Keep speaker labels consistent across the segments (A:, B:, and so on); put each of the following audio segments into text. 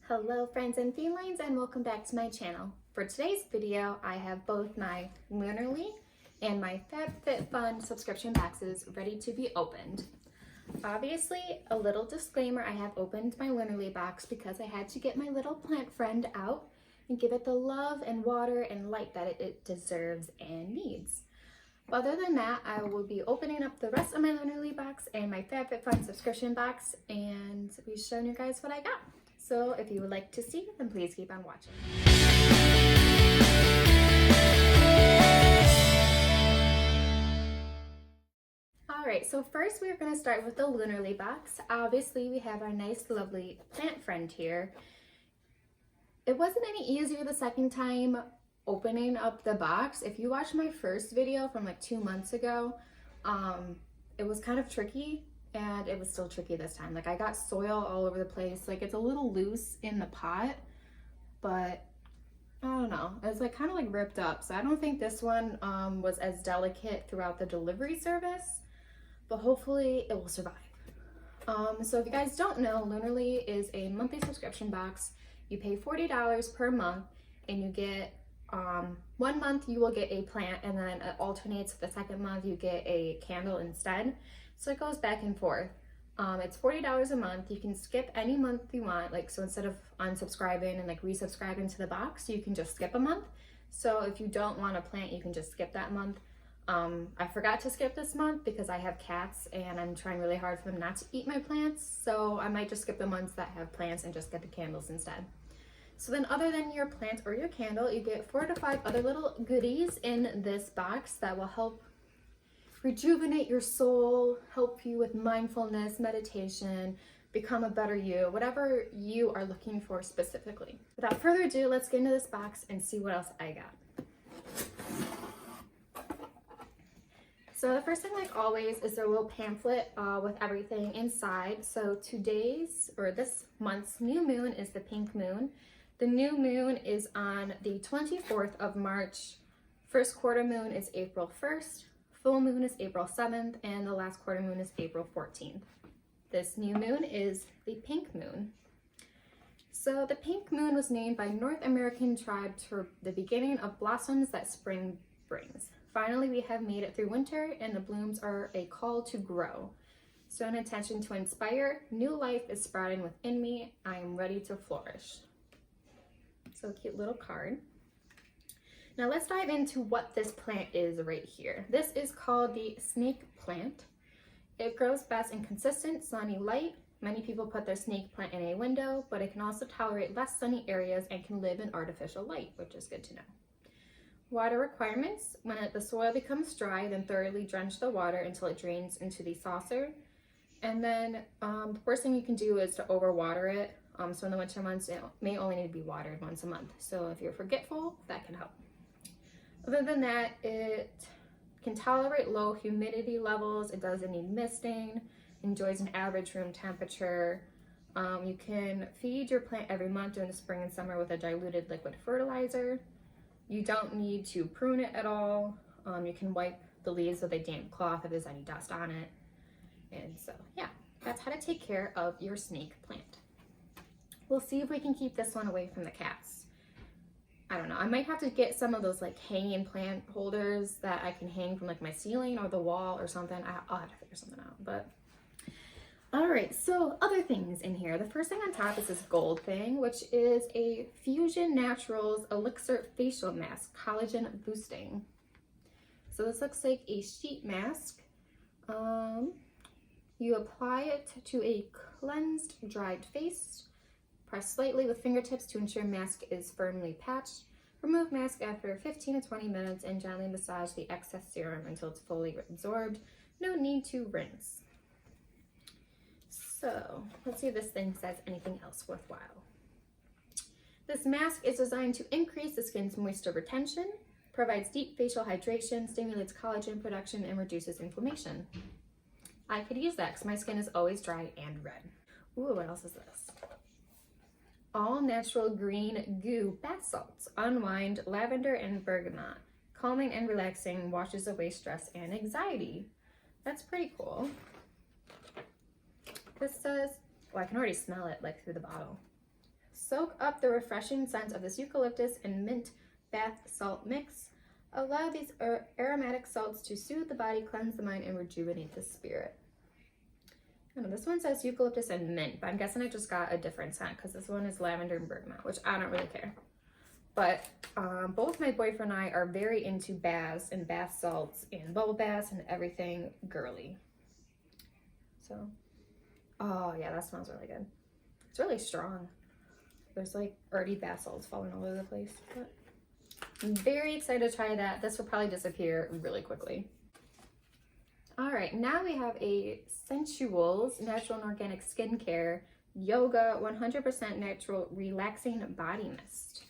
A: Hello friends and felines, and welcome back to my channel. For today's video, I have both my Lunarly and my FabFitFun subscription boxes ready to be opened. Obviously, a little disclaimer, I have opened my Lunarly box because I had to get my little plant friend out and give it the love and water and light that it deserves and needs. Other than that, I will be opening up the rest of my Lunarly box and my FabFitFun subscription box and be showing you guys what I got. So if you would like to see, then please keep on watching. Alright, so first we're going to start with the Lunarly box. Obviously we have our nice lovely plant friend here. It wasn't any easier the second time opening up the box. If you watched my first video from like 2 months ago, it was kind of tricky. And it was still tricky this time. Like I got soil all over the place. Like it's a little loose in the pot, but I don't know. It's like kind of like ripped up. So I don't think this one was as delicate throughout the delivery service, but hopefully it will survive. So if you guys don't know, Lunarly is a monthly subscription box. You pay $40 per month and you get 1 month you will get a plant, and then it alternates. The second month you get a candle instead. So it goes back and forth. It's $40 a month. You can skip any month you want. Like, so instead of unsubscribing and like resubscribing to the box, you can just skip a month. So if you don't want a plant, you can just skip that month. I forgot to skip this month because I have cats and I'm trying really hard for them not to eat my plants. So I might just skip the months that have plants and just get the candles instead. So then other than your plant or your candle, you get 4 to 5 other little goodies in this box that will help rejuvenate your soul, help you with mindfulness, meditation, become a better you, whatever you are looking for specifically. Without further ado, let's get into this box and see what else I got. So the first thing, like always, is a little pamphlet with everything inside. So this month's new moon is the pink moon. The new moon is on the 24th of March. First quarter moon is April 1st. Full moon is April 7th, and the last quarter moon is April 14th. This new moon is the pink moon. So the pink moon was named by North American tribes for the beginning of blossoms that spring brings. Finally, we have made it through winter, and the blooms are a call to grow. So an intention to inspire, new life is sprouting within me. I am ready to flourish. So a cute little card. Now let's dive into what this plant is right here. This is called the snake plant. It grows best in consistent sunny light. Many people put their snake plant in a window, but it can also tolerate less sunny areas and can live in artificial light, which is good to know. Water requirements: when the soil becomes dry, then thoroughly drench the water until it drains into the saucer. And then the worst thing you can do is to overwater it. So in the winter months, it may only need to be watered once a month. So if you're forgetful, that can help. Other than that, it can tolerate low humidity levels. It doesn't need misting, enjoys an average room temperature. You can feed your plant every month during the spring and summer with a diluted liquid fertilizer. You don't need to prune it at all. You can wipe the leaves with a damp cloth if there's any dust on it. And so, yeah, that's how to take care of your snake plant. We'll see if we can keep this one away from the cats. I don't know, I might have to get some of those like hanging plant holders that I can hang from like my ceiling or the wall or something. I'll have to figure something out, but all right. So other things in here, the first thing on top is this gold thing, which is a Fusion Naturals Elixir Facial Mask, collagen boosting. So this looks like a sheet mask. You apply it to a cleansed, dried face. Press slightly with fingertips to ensure mask is firmly patched. Remove mask after 15 to 20 minutes and gently massage the excess serum until it's fully absorbed. No need to rinse. So let's see if this thing says anything else worthwhile. This mask is designed to increase the skin's moisture retention, provides deep facial hydration, stimulates collagen production, and reduces inflammation. I could use that because my skin is always dry and red. Ooh, what else is this? All natural green goo bath salts, unwind lavender and bergamot, calming and relaxing, washes away stress and anxiety. That's pretty cool. This says, well, I can already smell it like through the bottle. Soak up the refreshing scent of this eucalyptus and mint bath salt mix. Allow these aromatic salts to soothe the body, cleanse the mind, and rejuvenate the spirit. I don't know, this one says eucalyptus and mint, but I'm guessing I just got a different scent because this one is lavender and bergamot, which I don't really care. But both my boyfriend and I are very into baths and bath salts and bubble baths and everything girly. So, oh yeah, that smells really good. It's really strong. There's like already bath salts falling all over the place, but I'm very excited to try that. This will probably disappear really quickly. All right, now we have a Sensuals Natural and Organic Skincare Yoga 100% Natural Relaxing Body Mist.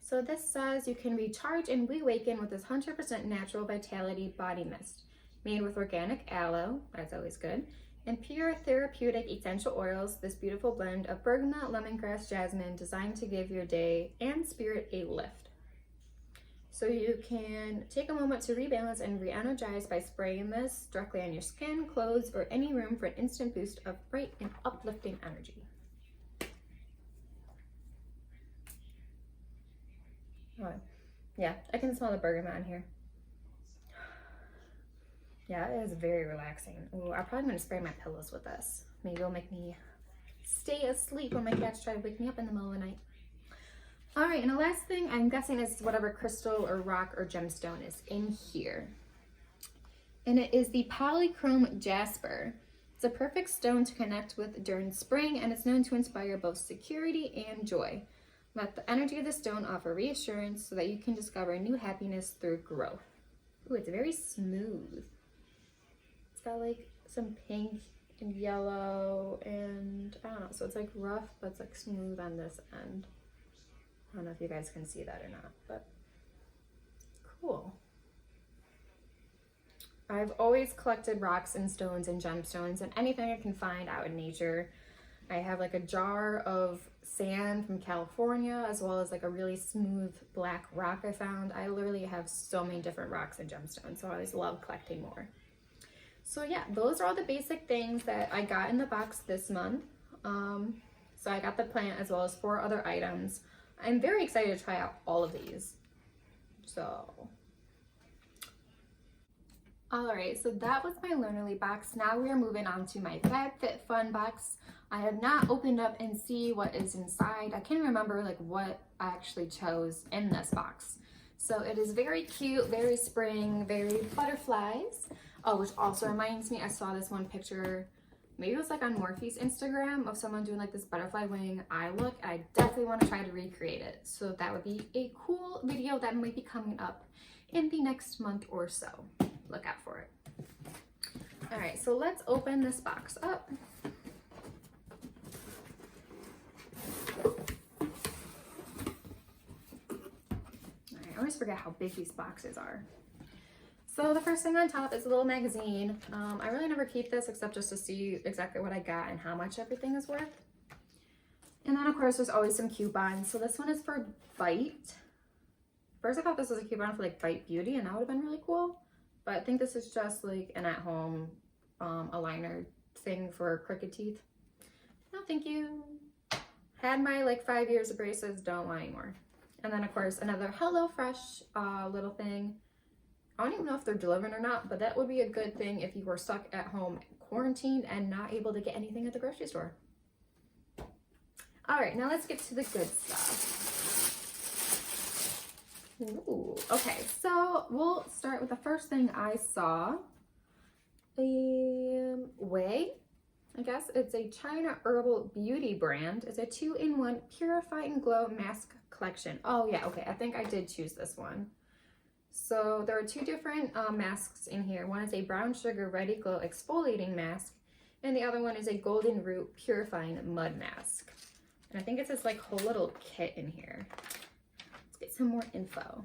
A: So this says you can recharge and reawaken with this 100% natural vitality body mist made with organic aloe, that's always good, and pure therapeutic essential oils. This beautiful blend of bergamot, lemongrass, jasmine designed to give your day and spirit a lift. So you can take a moment to rebalance and re-energize by spraying this directly on your skin, clothes, or any room for an instant boost of bright and uplifting energy. Oh, yeah, I can smell the bergamot in here. Yeah, it is very relaxing. Ooh, I'm probably gonna spray my pillows with this. Maybe it'll make me stay asleep when my cats try to wake me up in the middle of the night. All right, and the last thing I'm guessing is whatever crystal or rock or gemstone is in here. And it is the polychrome jasper. It's a perfect stone to connect with during spring, and it's known to inspire both security and joy. Let the energy of the stone offer reassurance so that you can discover new happiness through growth. Ooh, it's very smooth. It's got like some pink and yellow and I don't know, so it's like rough, but it's like smooth on this end. I don't know if you guys can see that or not, but cool. I've always collected rocks and stones and gemstones and anything I can find out in nature. I have like a jar of sand from California, as well as like a really smooth black rock I found. I literally have so many different rocks and gemstones, so I always love collecting more. So yeah, those are all the basic things that I got in the box this month. So I got the plant as well as 4 other items. I'm very excited to try out all of these. So, all right, so that was my Lunarly box. Now we are moving on to my FabFitFun box. I have not opened up and see what is inside. I can't remember like what I actually chose in this box. So it is very cute, very spring, very butterflies. Oh, which also reminds me, I saw this one picture, maybe it was like on Morphe's Instagram, of someone doing like this butterfly wing eye look. I definitely want to try to recreate it. So that would be a cool video that might be coming up in the next month or so. Look out for it. All right, so let's open this box up. I always forget how big these boxes are. So the first thing on top is a little magazine. I really never keep this except just to see exactly what I got and how much everything is worth. And then of course there's always some coupons. So this one is for Bite. First I thought this was a coupon for like Bite Beauty and that would have been really cool. But I think this is just like an at-home aligner thing for crooked teeth. No, thank you. Had my like 5 years of braces, don't want anymore. And then of course another HelloFresh little thing. I don't even know if they're delivering or not, but that would be a good thing if you were stuck at home quarantined and not able to get anything at the grocery store. All right, now let's get to the good stuff. Ooh, okay, so we'll start with the first thing I saw. Way, I guess it's a China herbal beauty brand. It's a 2-in-1 Purify and Glow mask collection. Oh yeah, okay, I think I did choose this one. So there are 2 different masks in here. One is a brown sugar ready glow exfoliating mask, and the other one is a golden root purifying mud mask. And I think it's this like whole little kit in here. Let's get some more info.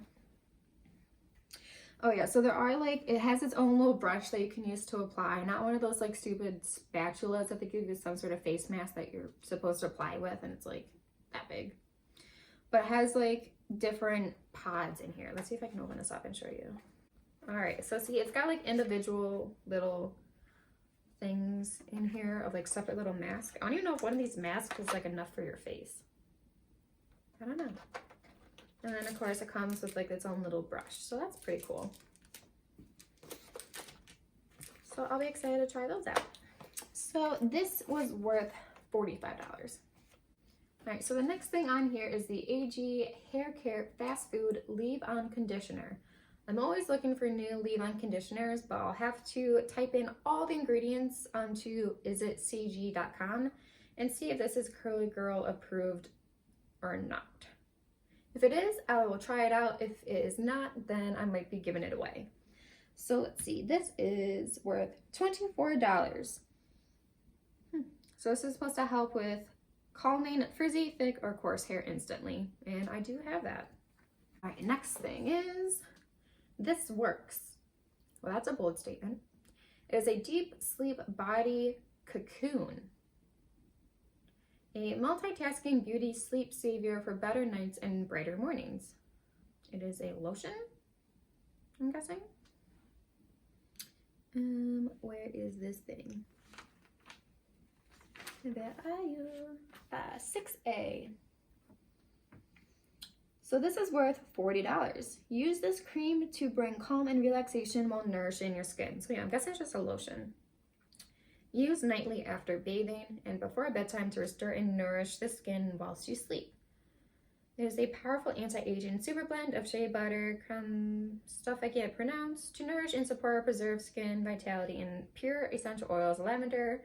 A: Oh yeah, so there are like, it has its own little brush that you can use to apply. Not one of those like stupid spatulas that they give you some sort of face mask that you're supposed to apply with, and it's like that big. But it has like different pods in here. Let's see if I can open this up and show you. All right, so see, it's got like individual little things in here of like separate little masks. I don't even know if one of these masks is like enough for your face. I don't know. And then of course it comes with like its own little brush. So that's pretty cool. So I'll be excited to try those out. So this was worth $45. All right, so the next thing on here is the AG Hair Care Fast Food Leave-On Conditioner. I'm always looking for new leave-on conditioners, but I'll have to type in all the ingredients onto isitcg.com and see if this is Curly Girl approved or not. If it is, I will try it out. If it is not, then I might be giving it away. So let's see, this is worth $24. So this is supposed to help with calming frizzy, thick, or coarse hair instantly, and I do have that. All right, next thing is This Works. Well, that's a bold statement. It is a deep sleep body cocoon, a multitasking beauty sleep savior for better nights and brighter mornings. It is a lotion, I'm guessing. Where is this thing? Where are you? 6A. So this is worth $40. Use this cream to bring calm and relaxation while nourishing your skin. So yeah, I'm guessing it's just a lotion. Use nightly after bathing and before bedtime to restore and nourish the skin whilst you sleep. It is a powerful anti-aging super blend of shea butter, creme, stuff I can't pronounce, to nourish and support preserve skin vitality and pure essential oils, lavender,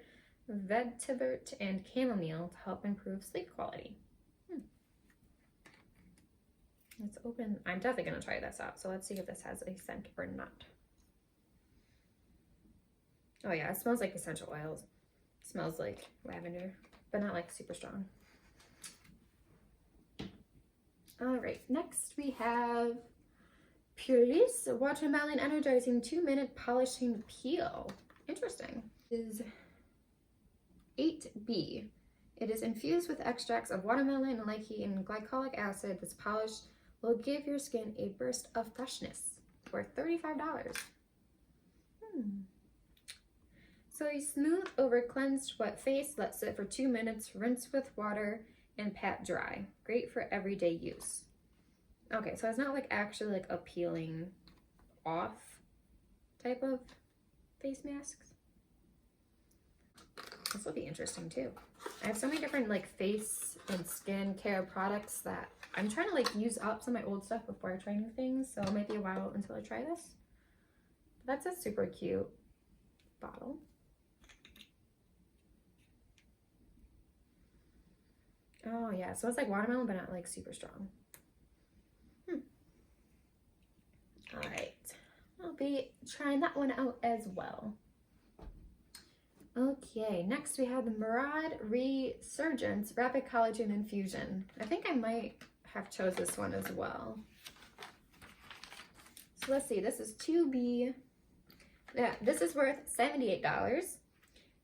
A: vetiver, and chamomile to help improve sleep quality. Let's open. I'm definitely going to try this out. So let's see if this has a scent or not. Oh yeah, it smells like essential oils. It smells like lavender, but not like super strong. All right, next we have Purelis Watermelon Energizing 2-Minute Polishing Peel. Interesting. It is 8B. It is infused with extracts of watermelon, lychee, and glycolic acid. This polish will give your skin a burst of freshness. Worth $35. So a smooth over cleansed wet face, let sit for 2 minutes, rinse with water, and pat dry. Great for everyday use. Okay, so it's not like actually like a peeling off type of face masks. This will be interesting too. I have so many different like face and skin care products that I'm trying to like use up some of my old stuff before I try new things. So it might be a while until I try this. But that's a super cute bottle. Oh yeah, so it's like watermelon, but not like super strong. All right, I'll be trying that one out as well. Okay, next we have the Murad Resurgence Rapid Collagen Infusion. I think I might have chose this one as well. So let's see, this is 2B. Yeah, this is worth $78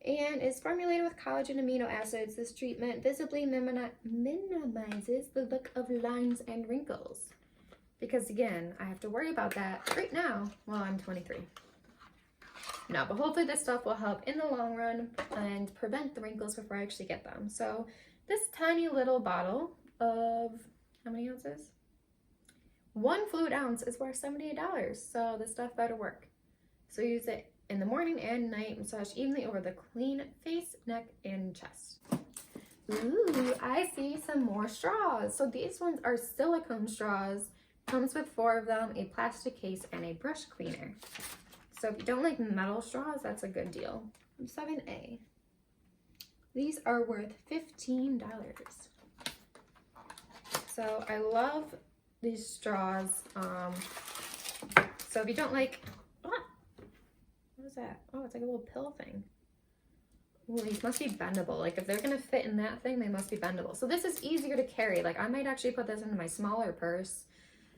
A: and is formulated with collagen amino acids. This treatment visibly minimizes the look of lines and wrinkles. Because again, I have to worry about that right now while I'm 23. No, but hopefully this stuff will help in the long run and prevent the wrinkles before I actually get them. So this tiny little bottle of, how many ounces? 1 fluid ounce is worth $78. So this stuff better work. So use it in the morning and night. Massage evenly over the clean face, neck, and chest. Ooh, I see some more straws. So these ones are silicone straws. Comes with 4 of them, a plastic case, and a brush cleaner. So if you don't like metal straws, that's a good deal. 7A. These are worth $15. So I love these straws. So if you don't like, what is that? Oh, it's like a little pill thing. Ooh, these must be bendable. Like if they're gonna fit in that thing, they must be bendable. So this is easier to carry. Like I might actually put this into my smaller purse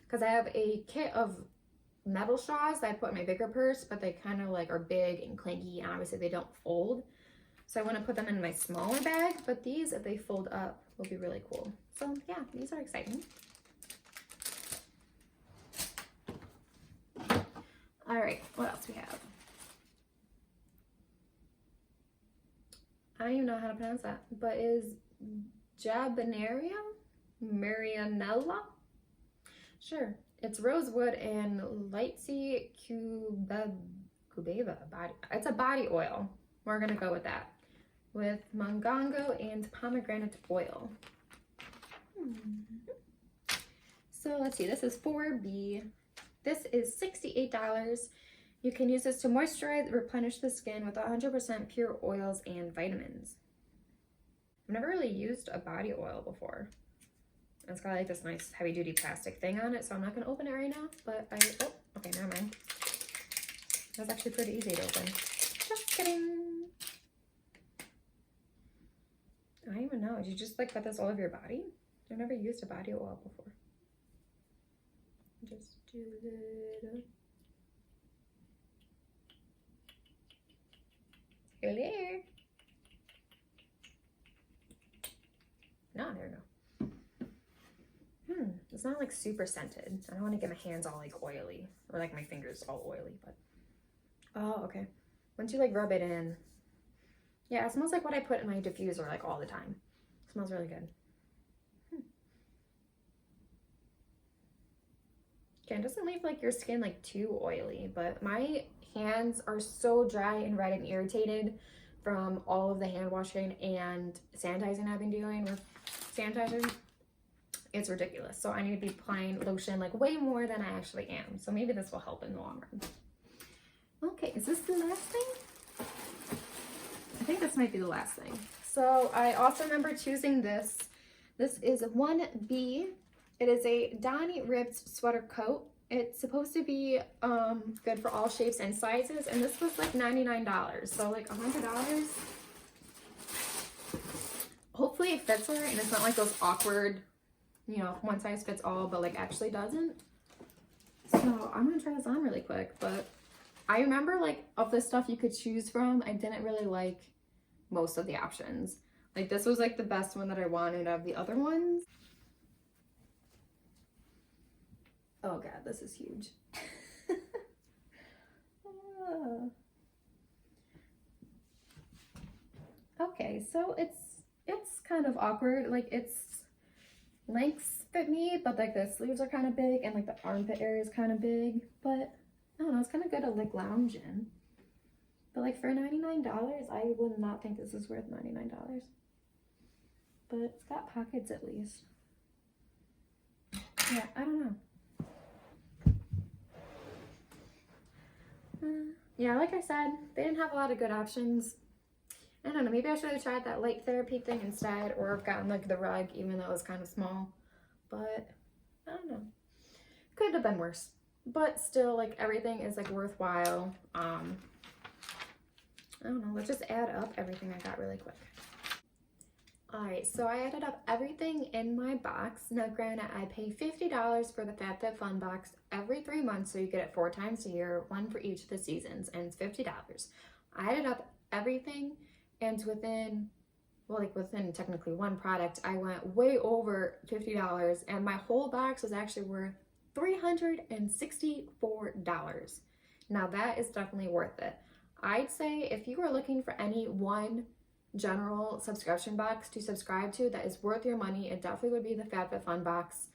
A: because I have a kit of metal straws that I put in my bigger purse, but they kind of like are big and clanky and obviously they don't fold. So I want to put them in my smaller bag, but these, if they fold up, will be really cool. So yeah, these are exciting. All right, what else we have? I don't even know how to pronounce that, but is Jabanaria Marianella? Sure. It's rosewood and lightsey cubeba body. It's a body oil. We're gonna go with that. With mongongo and pomegranate oil. So let's see, this is 4B. This is $68. You can use this to moisturize, replenish the skin with 100% pure oils and vitamins. I've never really used a body oil before. It's got like this nice heavy duty plastic thing on it, so I'm not gonna open it right now, but oh, okay, never mind. That's actually pretty easy to open. Just kidding. I don't even know, did you just like put this all over your body? I've never used a body oil before. Just do a little. Hello. No, there we go. It's not like super scented. I don't want to get my hands all like oily or like my fingers all oily, but oh, okay. Once you like rub it in, yeah, it smells like what I put in my diffuser like all the time. It smells really good. Okay, it doesn't leave like your skin like too oily, but my hands are so dry and red and irritated from all of the hand washing and sanitizing I've been doing with sanitizer. It's ridiculous. So I need to be applying lotion like way more than I actually am. So maybe this will help in the long run. Okay, is this the last thing? I think this might be the last thing. So I also remember choosing this. This is 1B. It is a Donny ribbed sweater coat. It's supposed to be good for all shapes and sizes, and this was like $99. So like $100. Hopefully it fits her and it's not like those awkward, you know, one size fits all, but like actually doesn't. So I'm gonna try this on really quick, but I remember like of the stuff you could choose from, I didn't really like most of the options. Like this was like the best one that I wanted of the other ones. Oh God, this is huge. Okay, so it's kind of awkward. Like its lengths fit me, but like the sleeves are kind of big and like the armpit area is kind of big. But I don't know, it's kind of good to like lounge in. But like for $99, I would not think this is worth $99. But it's got pockets at least. Yeah, I don't know. Yeah, like I said, they didn't have a lot of good options. I don't know, maybe I should have tried that light therapy thing instead, or have gotten like the rug, even though it was kind of small. But I don't know, could have been worse. But still, like everything is like worthwhile. I don't know, let's just add up everything I got really quick. Alright, so I added up everything in my box. Now granted, I pay $50 for the FabFitFun box every 3 months, so you get it 4 times a year, one for each of the seasons, and it's $50. I added up everything, and within technically one product, I went way over $50, and my whole box was actually worth $364. Now that is definitely worth it. I'd say if you are looking for any one general subscription box to subscribe to that is worth your money, it definitely would be the FabFitFun box.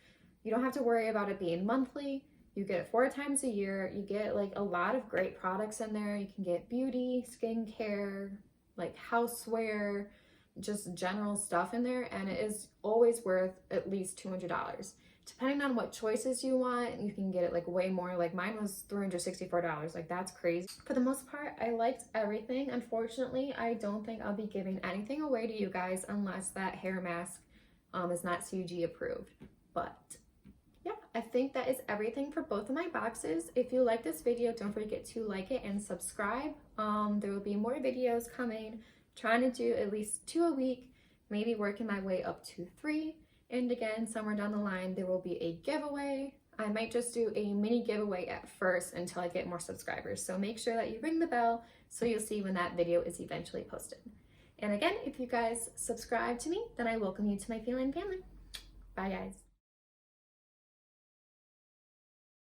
A: You don't have to worry about it being monthly. You get it 4 times a year. You get like a lot of great products in there. You can get beauty, skincare, like houseware, just general stuff in there, and it is always worth at least $200. Depending on what choices you want, you can get it like way more. Like mine was $364. Like that's crazy. For the most part, I liked everything. Unfortunately, I don't think I'll be giving anything away to you guys unless that hair mask is not CG approved. But yeah, I think that is everything for both of my boxes. If you like this video, don't forget to like it and subscribe. There will be more videos coming. Trying to do at least 2 a week, maybe working my way up to 3. And again, somewhere down the line, there will be a giveaway. I might just do a mini giveaway at first until I get more subscribers. So make sure that you ring the bell so you'll see when that video is eventually posted. And again, if you guys subscribe to me, then I welcome you to my Feline family. Bye guys.